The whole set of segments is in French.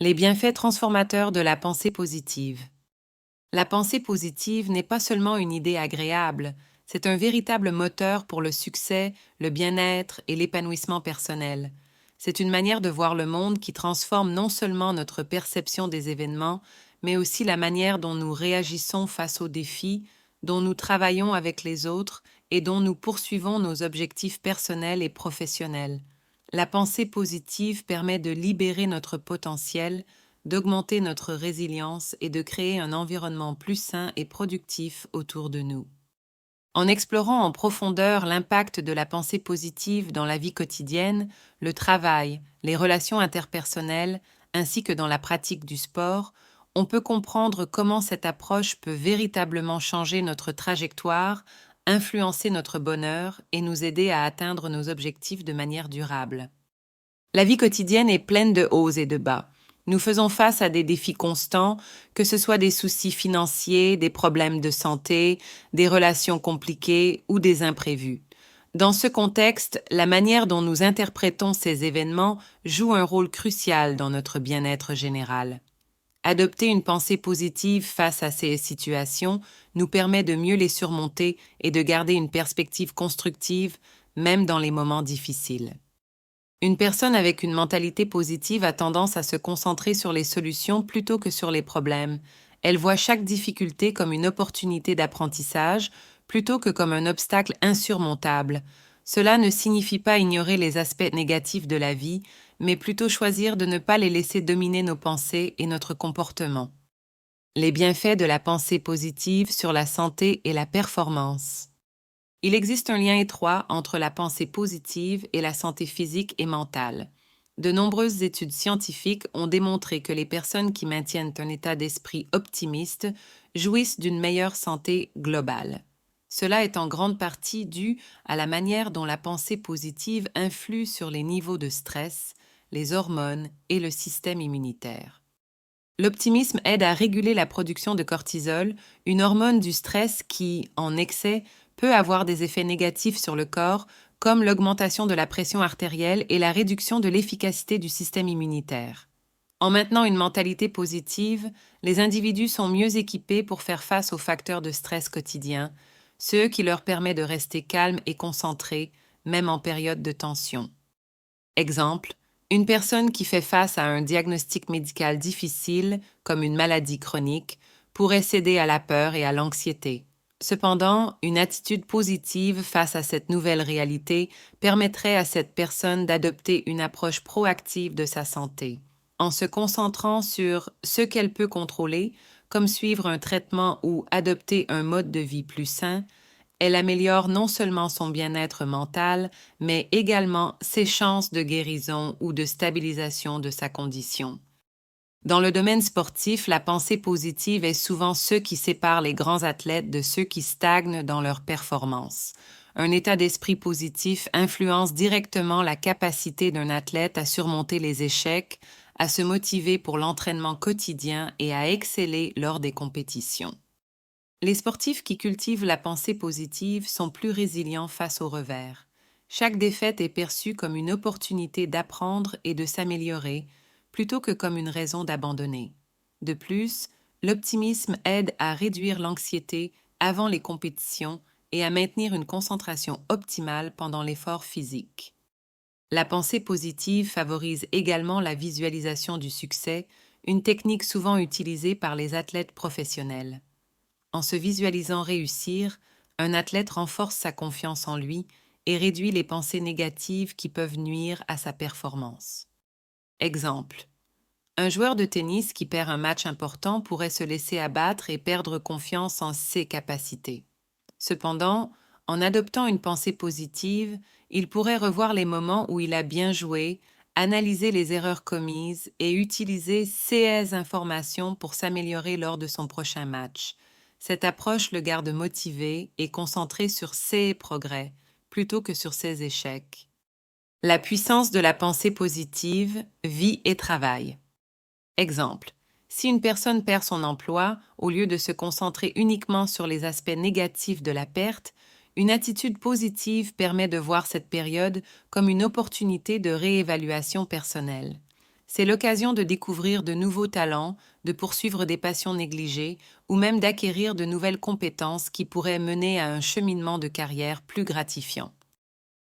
Les bienfaits transformateurs de la pensée positive. La pensée positive n'est pas seulement une idée agréable, c'est un véritable moteur pour le succès, le bien-être et l'épanouissement personnel. C'est une manière de voir le monde qui transforme non seulement notre perception des événements, mais aussi la manière dont nous réagissons face aux défis, dont nous travaillons avec les autres et dont nous poursuivons nos objectifs personnels et professionnels. La pensée positive permet de libérer notre potentiel, d'augmenter notre résilience et de créer un environnement plus sain et productif autour de nous. En explorant en profondeur l'impact de la pensée positive dans la vie quotidienne, le travail, les relations interpersonnelles, ainsi que dans la pratique du sport, on peut comprendre comment cette approche peut véritablement changer notre trajectoire, influencer notre bonheur et nous aider à atteindre nos objectifs de manière durable. La vie quotidienne est pleine de hauts et de bas. Nous faisons face à des défis constants, que ce soit des soucis financiers, des problèmes de santé, des relations compliquées ou des imprévus. Dans ce contexte, la manière dont nous interprétons ces événements joue un rôle crucial dans notre bien-être général. Adopter une pensée positive face à ces situations nous permet de mieux les surmonter et de garder une perspective constructive, même dans les moments difficiles. Une personne avec une mentalité positive a tendance à se concentrer sur les solutions plutôt que sur les problèmes. Elle voit chaque difficulté comme une opportunité d'apprentissage plutôt que comme un obstacle insurmontable. Cela ne signifie pas ignorer les aspects négatifs de la vie, mais plutôt choisir de ne pas les laisser dominer nos pensées et notre comportement. Les bienfaits de la pensée positive sur la santé et la performance. Il existe un lien étroit entre la pensée positive et la santé physique et mentale. De nombreuses études scientifiques ont démontré que les personnes qui maintiennent un état d'esprit optimiste jouissent d'une meilleure santé globale. Cela est en grande partie dû à la manière dont la pensée positive influe sur les niveaux de stress, les hormones et le système immunitaire. L'optimisme aide à réguler la production de cortisol, une hormone du stress qui, en excès, peut avoir des effets négatifs sur le corps, comme l'augmentation de la pression artérielle et la réduction de l'efficacité du système immunitaire. En maintenant une mentalité positive, les individus sont mieux équipés pour faire face aux facteurs de stress quotidiens, ce qui leur permet de rester calmes et concentrés, même en période de tension. Exemple, une personne qui fait face à un diagnostic médical difficile, comme une maladie chronique, pourrait céder à la peur et à l'anxiété. Cependant, une attitude positive face à cette nouvelle réalité permettrait à cette personne d'adopter une approche proactive de sa santé. En se concentrant sur ce qu'elle peut contrôler, comme suivre un traitement ou adopter un mode de vie plus sain, elle améliore non seulement son bien-être mental, mais également ses chances de guérison ou de stabilisation de sa condition. Dans le domaine sportif, la pensée positive est souvent ce qui sépare les grands athlètes de ceux qui stagnent dans leur performance. Un état d'esprit positif influence directement la capacité d'un athlète à surmonter les échecs, à se motiver pour l'entraînement quotidien et à exceller lors des compétitions. Les sportifs qui cultivent la pensée positive sont plus résilients face aux revers. Chaque défaite est perçue comme une opportunité d'apprendre et de s'améliorer, plutôt que comme une raison d'abandonner. De plus, l'optimisme aide à réduire l'anxiété avant les compétitions et à maintenir une concentration optimale pendant l'effort physique. La pensée positive favorise également la visualisation du succès, une technique souvent utilisée par les athlètes professionnels. En se visualisant réussir, un athlète renforce sa confiance en lui et réduit les pensées négatives qui peuvent nuire à sa performance. Exemple. Un joueur de tennis qui perd un match important pourrait se laisser abattre et perdre confiance en ses capacités. Cependant, en adoptant une pensée positive, il pourrait revoir les moments où il a bien joué, analyser les erreurs commises et utiliser ces informations pour s'améliorer lors de son prochain match. Cette approche le garde motivé et concentré sur ses progrès plutôt que sur ses échecs. La puissance de la pensée positive, vie et travail. Exemple. Si une personne perd son emploi, au lieu de se concentrer uniquement sur les aspects négatifs de la perte, une attitude positive permet de voir cette période comme une opportunité de réévaluation personnelle. C'est l'occasion de découvrir de nouveaux talents, de poursuivre des passions négligées ou même d'acquérir de nouvelles compétences qui pourraient mener à un cheminement de carrière plus gratifiant.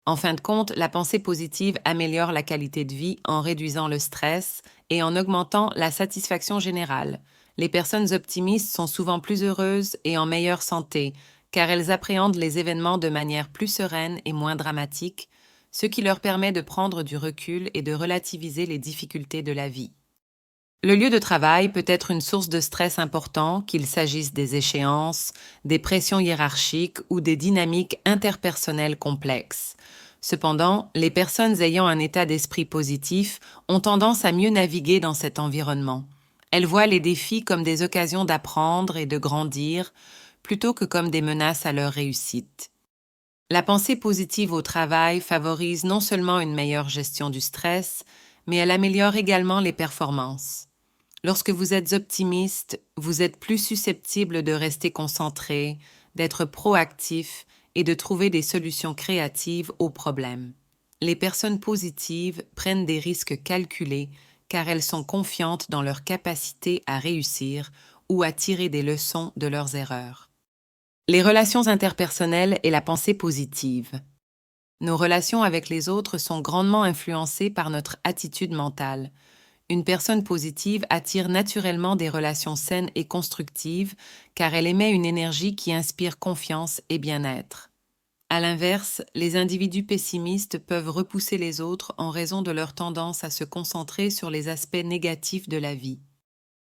En fin de compte, la pensée positive améliore la qualité de vie en réduisant le stress et en augmentant la satisfaction générale. Les personnes optimistes sont souvent plus heureuses et en meilleure santé, car elles appréhendent les événements de manière plus sereine et moins dramatique, ce qui leur permet de prendre du recul et de relativiser les difficultés de la vie. Le lieu de travail peut être une source de stress important, qu'il s'agisse des échéances, des pressions hiérarchiques ou des dynamiques interpersonnelles complexes. Cependant, les personnes ayant un état d'esprit positif ont tendance à mieux naviguer dans cet environnement. Elles voient les défis comme des occasions d'apprendre et de grandir, plutôt que comme des menaces à leur réussite. La pensée positive au travail favorise non seulement une meilleure gestion du stress, mais elle améliore également les performances. Lorsque vous êtes optimiste, vous êtes plus susceptible de rester concentré, d'être proactif et de trouver des solutions créatives aux problèmes. Les personnes positives prennent des risques calculés car elles sont confiantes dans leur capacité à réussir ou à tirer des leçons de leurs erreurs. Les relations interpersonnelles et la pensée positive. Nos relations avec les autres sont grandement influencées par notre attitude mentale. Une personne positive attire naturellement des relations saines et constructives car elle émet une énergie qui inspire confiance et bien-être. À l'inverse, les individus pessimistes peuvent repousser les autres en raison de leur tendance à se concentrer sur les aspects négatifs de la vie.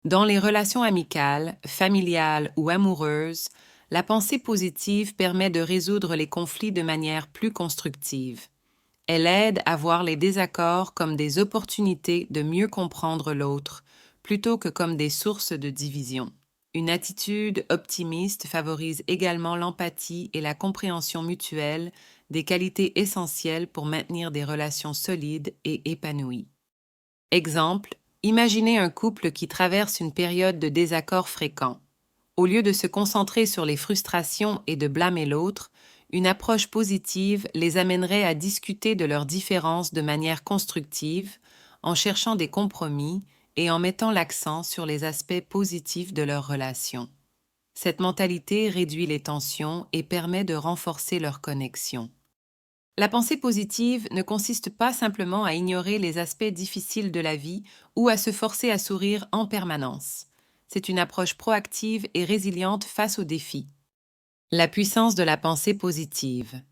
Dans les relations amicales, familiales ou amoureuses, la pensée positive permet de résoudre les conflits de manière plus constructive. Elle aide à voir les désaccords comme des opportunités de mieux comprendre l'autre, plutôt que comme des sources de division. Une attitude optimiste favorise également l'empathie et la compréhension mutuelle, des qualités essentielles pour maintenir des relations solides et épanouies. Exemple, imaginez un couple qui traverse une période de désaccord fréquent. Au lieu de se concentrer sur les frustrations et de blâmer l'autre, une approche positive les amènerait à discuter de leurs différences de manière constructive, en cherchant des compromis et en mettant l'accent sur les aspects positifs de leur relation. Cette mentalité réduit les tensions et permet de renforcer leur connexion. La pensée positive ne consiste pas simplement à ignorer les aspects difficiles de la vie ou à se forcer à sourire en permanence. C'est une approche proactive et résiliente face aux défis. La puissance de la pensée positive.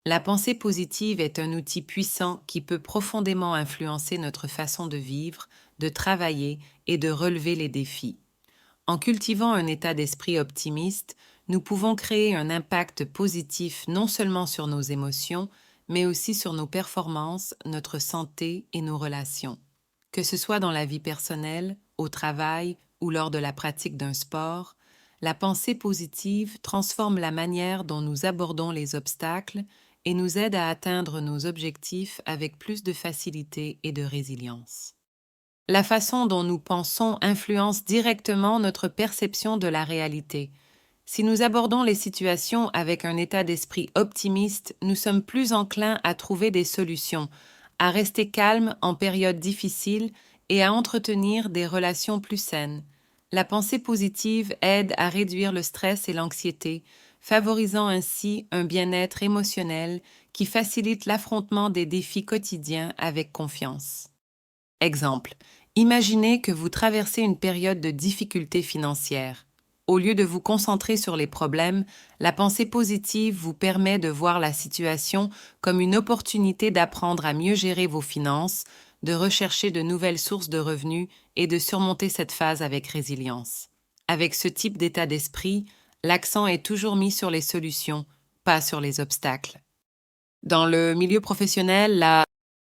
La pensée positive est un outil puissant qui peut profondément influencer notre façon de vivre, de travailler et de relever les défis. En cultivant un état d'esprit optimiste, nous pouvons créer un impact positif non seulement sur nos émotions, mais aussi sur nos performances, notre santé et nos relations. Que ce soit dans la vie personnelle, au travail ou lors de la pratique d'un sport, la pensée positive transforme la manière dont nous abordons les obstacles et nous aide à atteindre nos objectifs avec plus de facilité et de résilience. La façon dont nous pensons influence directement notre perception de la réalité. Si nous abordons les situations avec un état d'esprit optimiste, nous sommes plus enclins à trouver des solutions, à rester calmes en périodes difficiles et à entretenir des relations plus saines. La pensée positive aide à réduire le stress et l'anxiété, favorisant ainsi un bien-être émotionnel qui facilite l'affrontement des défis quotidiens avec confiance. Exemple, imaginez que vous traversez une période de difficulté financière. Au lieu de vous concentrer sur les problèmes, la pensée positive vous permet de voir la situation comme une opportunité d'apprendre à mieux gérer vos finances, de rechercher de nouvelles sources de revenus et de surmonter cette phase avec résilience. Avec ce type d'état d'esprit, l'accent est toujours mis sur les solutions, pas sur les obstacles. Dans le milieu professionnel, la